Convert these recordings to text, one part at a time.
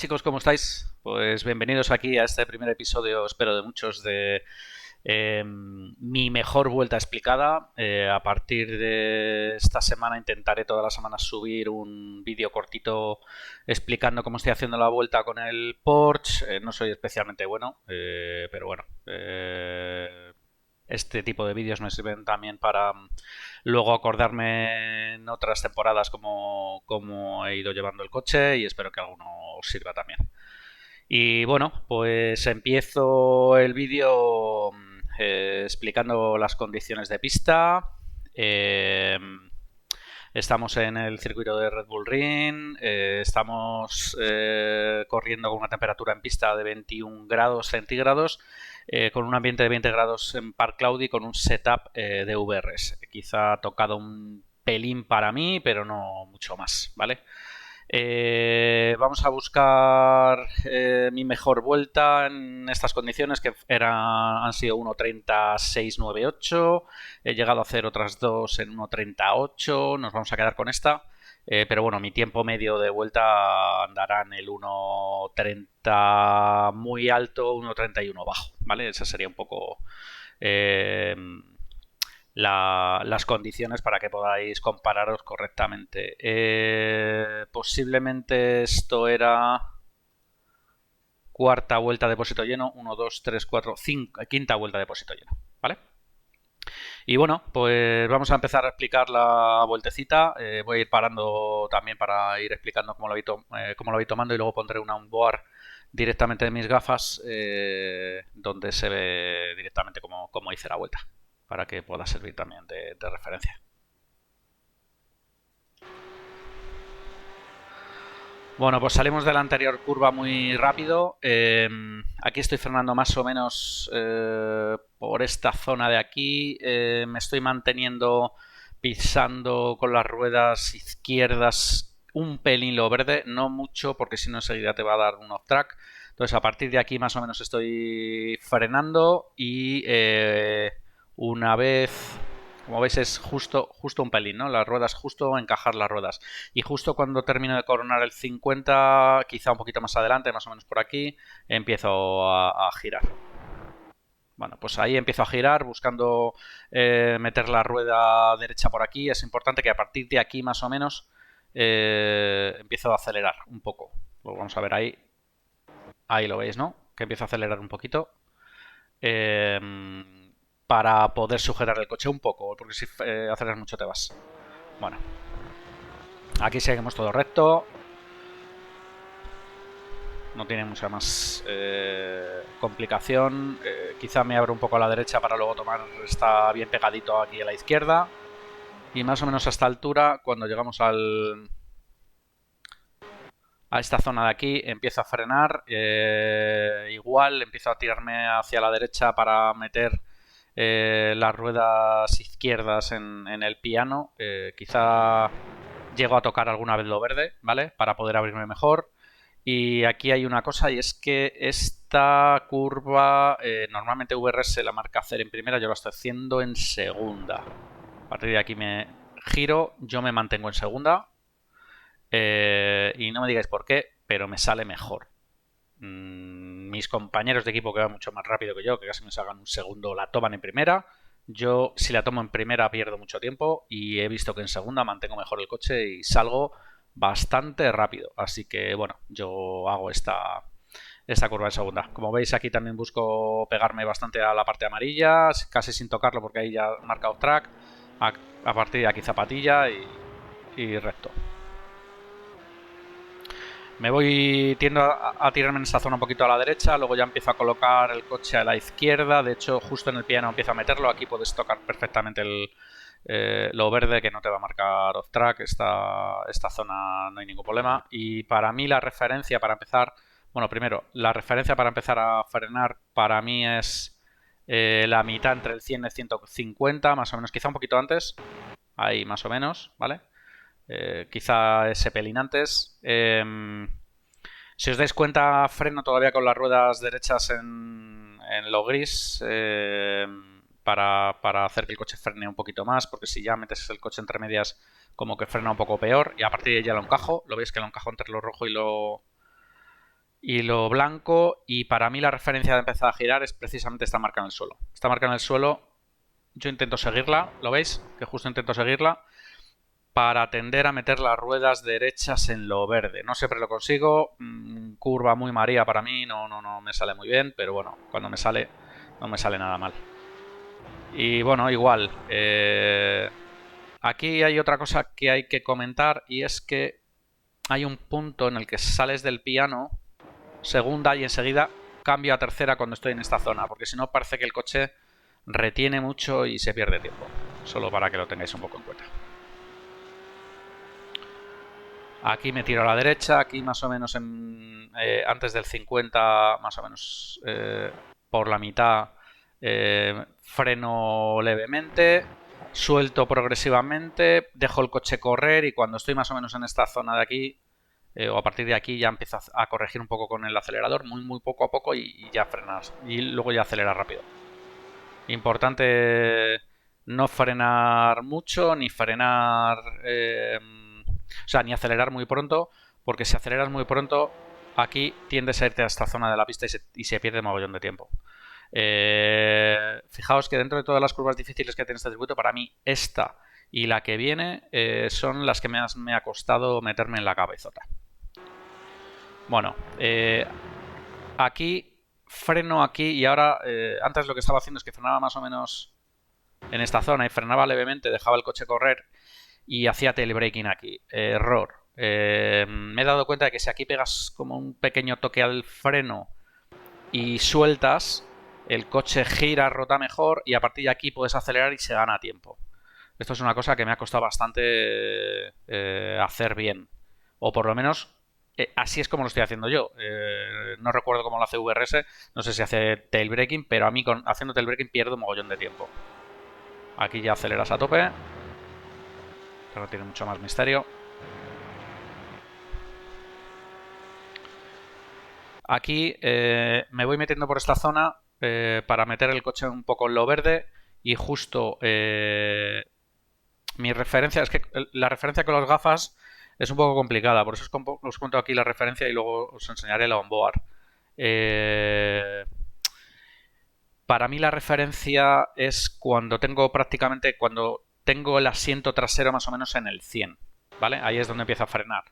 chicos? ¿Cómo estáis? Pues bienvenidos aquí a este primer episodio, espero de muchos, de mi mejor vuelta explicada. A partir de esta semana intentaré todas las semanas subir un vídeo cortito explicando cómo estoy haciendo la vuelta con el Porsche. No soy especialmente bueno, pero bueno. Este tipo de vídeos me sirven también para luego acordarme en otras temporadas cómo he ido llevando el coche y espero que alguno os sirva también. Y bueno, pues empiezo el vídeo explicando las condiciones de pista. Eh, Estamos en el circuito de Red Bull Ring, estamos corriendo con una temperatura en pista de 21 grados centígrados, con un ambiente de 20 grados en Park Cloudy, con un setup de VRS. Quizá ha tocado un pelín para mí, pero no mucho más, ¿vale? Vamos a buscar mi mejor vuelta en estas condiciones, que han sido 1.3698. He llegado a hacer otras dos en 1.38. Nos vamos a quedar con esta. Pero bueno, mi tiempo medio de vuelta andará en el 1.30 muy alto, 1.31 bajo, ¿vale? Esa sería un poco eh, las condiciones para que podáis compararos correctamente. Posiblemente esto era cuarta vuelta de depósito lleno, 1, 2, 3, 4, 5, quinta vuelta de depósito lleno, ¿vale? Y bueno, pues vamos a empezar a explicar la vueltecita. Voy a ir parando también para ir explicando cómo lo voy tomando, y luego pondré una onboard directamente de mis gafas, donde se ve directamente cómo hice la vuelta, para que pueda servir también de referencia. Bueno, pues salimos de la anterior curva muy rápido. Aquí estoy frenando más o menos por esta zona de aquí. Me estoy manteniendo pisando con las ruedas izquierdas un pelín lo verde, no mucho, porque si no enseguida te va a dar un off-track. Entonces a partir de aquí más o menos estoy frenando y una vez... Como veis es justo un pelín, ¿no? Las ruedas, justo encajar las ruedas. Y justo cuando termino de coronar el 50, quizá un poquito más adelante, más o menos por aquí, empiezo a girar. Bueno, pues ahí empiezo a girar buscando meter la rueda derecha por aquí. Es importante que a partir de aquí más o menos empiezo a acelerar un poco. Lo vamos a ver ahí. Ahí lo veis, ¿no? Que empiezo a acelerar un poquito. Para poder sujetar el coche un poco, porque si aceleras mucho te vas. Bueno, aquí seguimos todo recto. No tiene mucha más complicación. Quizá me abro un poco a la derecha para luego tomar. Está bien pegadito aquí a la izquierda. Y más o menos a esta altura, cuando llegamos a esta zona de aquí, empiezo a frenar. Igual empiezo a tirarme hacia la derecha para meter las ruedas izquierdas en el piano. Quizá llego a tocar alguna vez lo verde, ¿vale? Para poder abrirme mejor. Y aquí hay una cosa, y es que esta curva normalmente VRS la marca hacer en primera, yo la estoy haciendo en segunda. A partir de aquí me giro, yo me mantengo en segunda, y no me digáis por qué, pero me sale mejor. Mis compañeros de equipo que van mucho más rápido que yo, que casi me salgan un segundo, la toman en primera. Yo, si la tomo en primera, pierdo mucho tiempo, y he visto que en segunda mantengo mejor el coche y salgo bastante rápido. Así que, bueno, yo hago esta curva en segunda. Como veis, aquí también busco pegarme bastante a la parte amarilla, casi sin tocarlo porque ahí ya marca off track. A partir de aquí zapatilla y recto. Tiendo a tirarme en esa zona un poquito a la derecha, luego ya empiezo a colocar el coche a la izquierda. De hecho, justo en el piano empiezo a meterlo. Aquí puedes tocar perfectamente lo verde, que no te va a marcar off track. Esta zona no hay ningún problema. Y para mí la referencia para empezar, bueno, primero, la referencia para empezar a frenar para mí es la mitad entre el 100 y el 150, más o menos, quizá un poquito antes, ahí más o menos, ¿vale? Quizá ese pelín antes. Si os dais cuenta, freno todavía con las ruedas derechas en lo gris, para hacer que el coche frene un poquito más, porque si ya metes el coche entre medias, como que frena un poco peor, y a partir de ahí ya lo encajo. Lo veis que lo encajo entre lo rojo y lo blanco, y para mí la referencia de empezar a girar es precisamente esta marca en el suelo. Esta marca en el suelo, yo intento seguirla, ¿lo veis? Que justo intento seguirla para tender a meter las ruedas derechas en lo verde. No siempre lo consigo, curva muy María para mí, no me sale muy bien, pero bueno, cuando me sale, no me sale nada mal. Y bueno, igual, aquí hay otra cosa que hay que comentar, y es que hay un punto en el que sales del piano, segunda, y enseguida cambio a tercera cuando estoy en esta zona, porque si no parece que el coche retiene mucho y se pierde tiempo. Solo para que lo tengáis un poco en cuenta. Aquí me tiro a la derecha, aquí más o menos antes del 50, más o menos por la mitad, freno levemente, suelto progresivamente, dejo el coche correr, y cuando estoy más o menos en esta zona de aquí, o a partir de aquí, ya empiezo a corregir un poco con el acelerador, muy poco a poco, y ya frenas, y luego ya aceleras rápido. Importante no frenar mucho, ni frenar, o sea, ni acelerar muy pronto, porque si aceleras muy pronto, aquí tiendes a irte a esta zona de la pista y se pierde mogollón de tiempo. Fijaos que dentro de todas las curvas difíciles que tiene este circuito, para mí esta y la que viene son las que me ha costado meterme en la cabezota. Bueno, aquí freno aquí, y ahora antes lo que estaba haciendo es que frenaba más o menos en esta zona y frenaba levemente, dejaba el coche correr y hacía tailbraking aquí. Error. Me he dado cuenta de que si aquí pegas como un pequeño toque al freno y sueltas, el coche gira, rota mejor, y a partir de aquí puedes acelerar y se gana tiempo. Esto es una cosa que me ha costado bastante hacer bien, o por lo menos así es como lo estoy haciendo yo. No recuerdo cómo lo hace VRS, no sé si hace tailbraking, pero a mí haciendo tailbraking pierdo un mogollón de tiempo. Aquí ya aceleras a tope, pero tiene mucho más misterio. Aquí me voy metiendo por esta zona para meter el coche un poco en lo verde, y justo mi referencia es que la referencia con las gafas es un poco complicada, por eso os cuento aquí la referencia y luego os enseñaré la onboard. Para mí la referencia es cuando tengo el asiento trasero más o menos en el 100, ¿vale? Ahí es donde empiezo a frenar.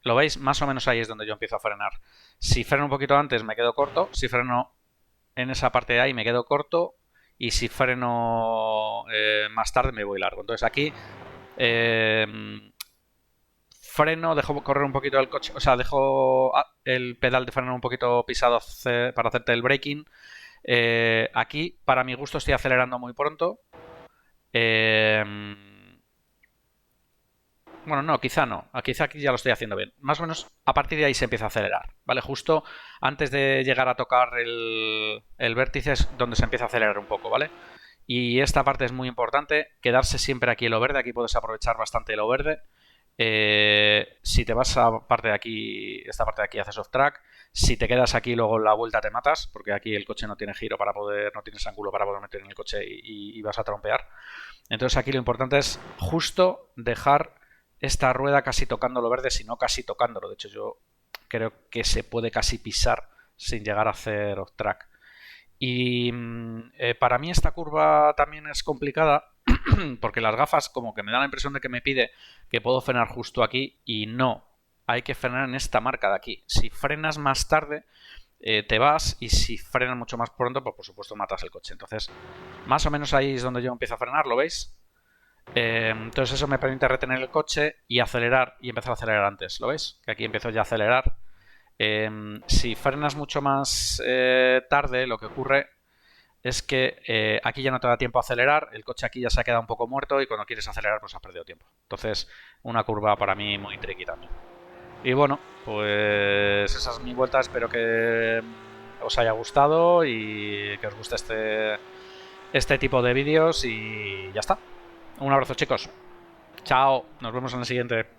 ¿Lo veis? Más o menos ahí es donde yo empiezo a frenar. Si freno un poquito antes me quedo corto, si freno en esa parte de ahí me quedo corto, y si freno más tarde me voy largo. Entonces aquí freno, dejo correr un poquito el coche, o sea, dejo el pedal de freno un poquito pisado para hacerte el braking. Aquí, para mi gusto, estoy acelerando muy pronto. Bueno, no, quizá no. Quizá aquí ya lo estoy haciendo bien. Más o menos a partir de ahí se empieza a acelerar, ¿vale? Justo antes de llegar a tocar el vértice es donde se empieza a acelerar un poco, ¿vale? Y esta parte es muy importante, quedarse siempre aquí en lo verde. Aquí puedes aprovechar bastante lo verde. Si te vas a parte de aquí, esta parte de aquí haces off track. Si te quedas aquí, luego en la vuelta te matas, porque aquí el coche no tiene giro no tienes ángulo para poder meter en el coche, y vas a trompear. Entonces aquí lo importante es justo dejar esta rueda casi tocando lo verde, si no casi tocándolo. De hecho, yo creo que se puede casi pisar sin llegar a hacer off track. Y para mí esta curva también es complicada porque las gafas como que me da la impresión de que me pide que puedo frenar justo aquí, y no, hay que frenar en esta marca de aquí. Si frenas más tarde te vas, y si frenas mucho más pronto, pues por supuesto matas el coche. Entonces más o menos ahí es donde yo empiezo a frenar, ¿lo veis? Entonces eso me permite retener el coche y acelerar, y empezar a acelerar antes, ¿lo veis? Que aquí empiezo ya a acelerar. Si frenas mucho más tarde, lo que ocurre es que aquí ya no te da tiempo a acelerar, el coche aquí ya se ha quedado un poco muerto, y cuando quieres acelerar pues has perdido tiempo. Entonces, una curva para mí muy tricky también. Y bueno, pues esa es mi vuelta, espero que os haya gustado y que os guste este tipo de vídeos, y ya está. Un abrazo, chicos. Chao, nos vemos en el siguiente.